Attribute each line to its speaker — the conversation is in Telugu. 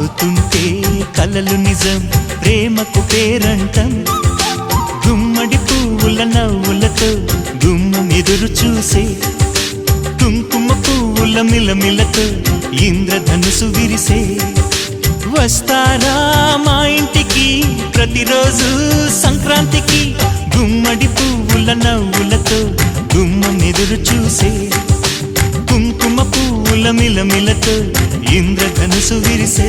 Speaker 1: అవుతుంటే కలలు నిజం ప్రేమకు పేరంటం గుమ్మడి పువ్వుల నవ్వులతో గుమ్మం ఎదురు చూసే కుంకుమ పువ్వుల మిలమిలతో ఇంద్రధనుసు విరిసే వస్తారా మా ఇంటికి ప్రతిరోజు సంక్రాంతికి గుమ్మడి పువ్వుల నవ్వులతో గుమ్మం ఎదురు చూసే కుంకుమ పువ్వుల మిలమిలతో ఇంద్రధనుసు విరిసే